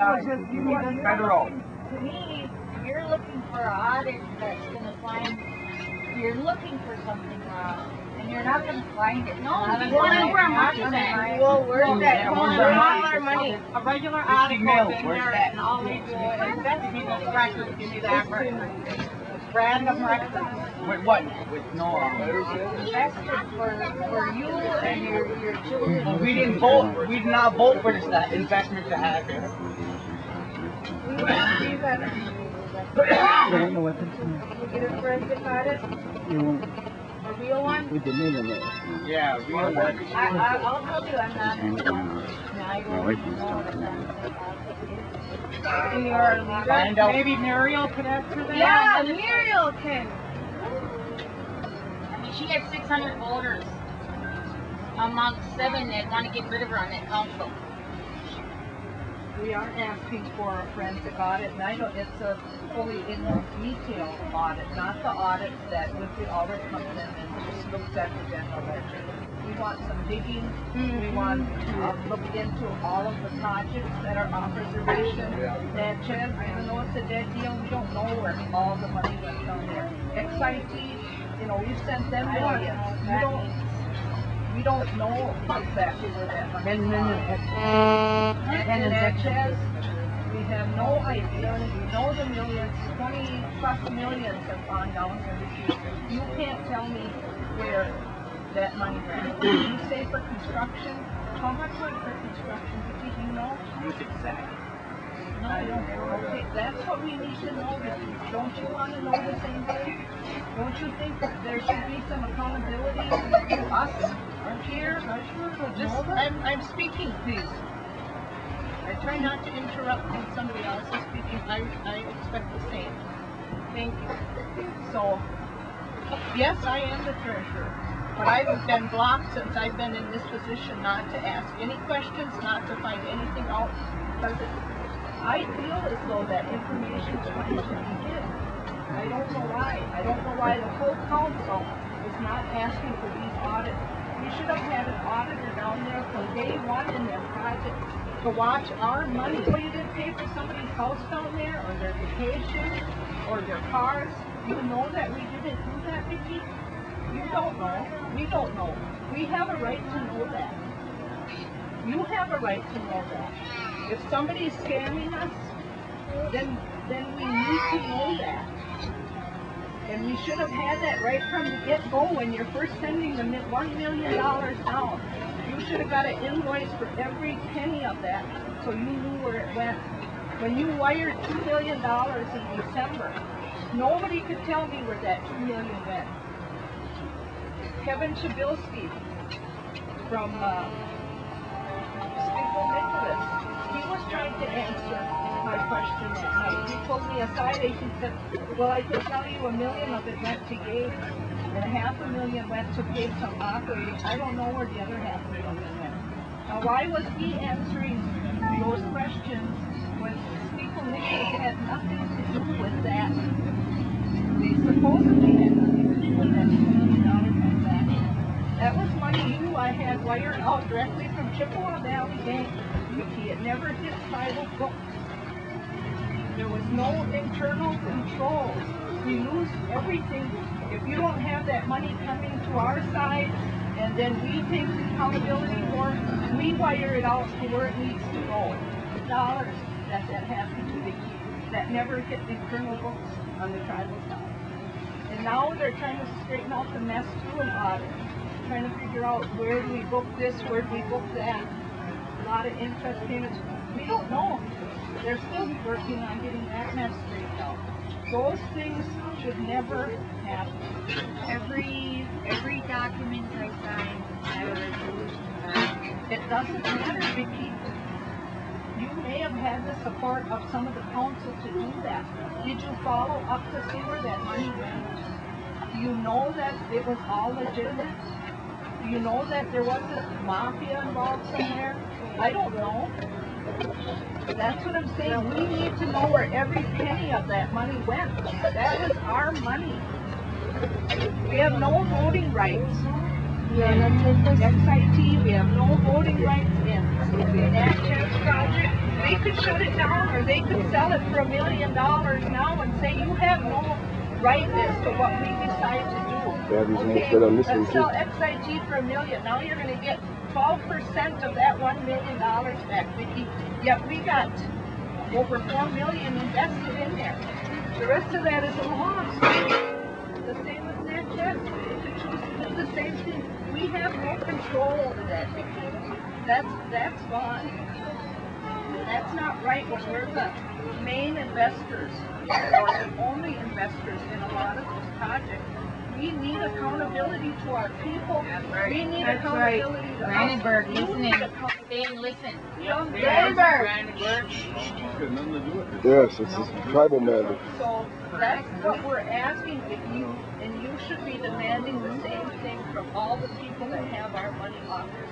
Federal. To me, you're looking for an audit that's going to find, you're looking for something wrong, and you're not going to find it. No, you want to where money. Well, where's that? Where's our money? A regular audit goes in there, and all they do is investigate those records, give you that record. Random records. With what? With no. Invested for you and your children. We didn't vote. We did not vote for this investment to happen. No weapons. You get a forensic audit? You won't. A real one? With the name of it. Yeah, real one. I'll tell you, I'm not. Find out. Maybe Muriel could answer that? Yeah, Muriel can. I mean, she had 600 voters amongst 7 that want to get rid of her on that council. We are asking for a forensic audit, and I know it's a fully in detail audit, not the audit that with the audit comes in and just looks at the general ledger. We want some digging. We want to look into all of the projects that are on reservation. Natchez, even though it's a dead deal, we don't know where all the money went down there. XIT, you know, we've sent them millions. We don't know exactly where that money is. And in Natchez, we have no idea. We know the millions, 20+ millions have gone down there. You can't tell me where that money went. You say for construction, how much went for construction? Do you know? Exactly. I don't know. Okay, that's what we need to know. Don't you want to know the same thing? Don't you think that there should be some accountability to us here? I'm speaking, please. I try not to interrupt when somebody else is speaking. I expect the same. Thank you. So, yes, I am the treasurer, but I've been blocked since I've been in this position not to ask any questions, not to find anything out, because I feel as though that information is going to be given. I don't know why. I don't know why the whole council is not asking for these audits. We should have had an auditor down there from day one in their project to watch our money. So you didn't pay for somebody's house down there, or their vacation, or their cars. You know that we didn't do that, Vicky? You don't know. We don't know. We have a right to know that. You have a right to know that. If somebody's scamming us, then we need to know that. And we should have had that right from the get-go when you're first sending the $1 million down. You should have got an invoice for every penny of that, so you knew where it went. When you wired $2 million in December, nobody could tell me where that $2 million went. Kevin Shabilsky from Nicholas, he was trying to answer my question that night. He pulled me aside and he said, well, I can tell you $1 million of it went to Gabe, and $500,000 went to pay some operating. I don't know where the other $500,000 went. Now, why was he answering those questions when Steeple Nicholas had nothing to do with that? They supposedly had nothing to do with that $2 million transaction. That was money I had wired out directly from Chippewa Valley Bank. It never hit tribal books. There was no internal controls. We lose everything if you don't have that money coming to our side, and then we take accountability for it. We wire it out to where it needs to go. The dollars that happened to Vicky, that never hit the internal books on the tribal side. And now they're trying to straighten out the mess through an audit, trying to figure out where do we book this, where do we book that. A lot of interest payments. We don't know. They're still working on getting that mess straightened out. Those things should never happen. Every document I sign has a resolution. It doesn't matter, Vicky. You may have had the support of some of the council to do that. Did you follow up to see where that money went? Do you know that it was all legitimate? Do you know that there wasn't mafia involved somewhere? I don't know. That's what I'm saying. We need to know where every penny of that money went. That was our money. We have no voting rights in XIT. We have no voting rights in the Natchez project. They could shut it down, or they could sell it for $1 million now and say you have no right as to what we decide to do. Okay, let's sell XIG for $1 million. Now you're going to get 12% of that $1 million back, Vicky. Yet we got over $4 million invested in there. The rest of that is a loss. The same with Snapchat. If you choose to do the same thing, we have no control over that, Vicky. That's gone. That's not right when we're the main investors or the only investors in a lot of these projects. We need accountability to our people. Right. We need That's accountability to Brandenburg, us. listening. Stay and listen. Brandenburg. Yes, it's a tribal mandate. So that's what we're asking of you, and you should be demanding the same thing from all the people that have our money off their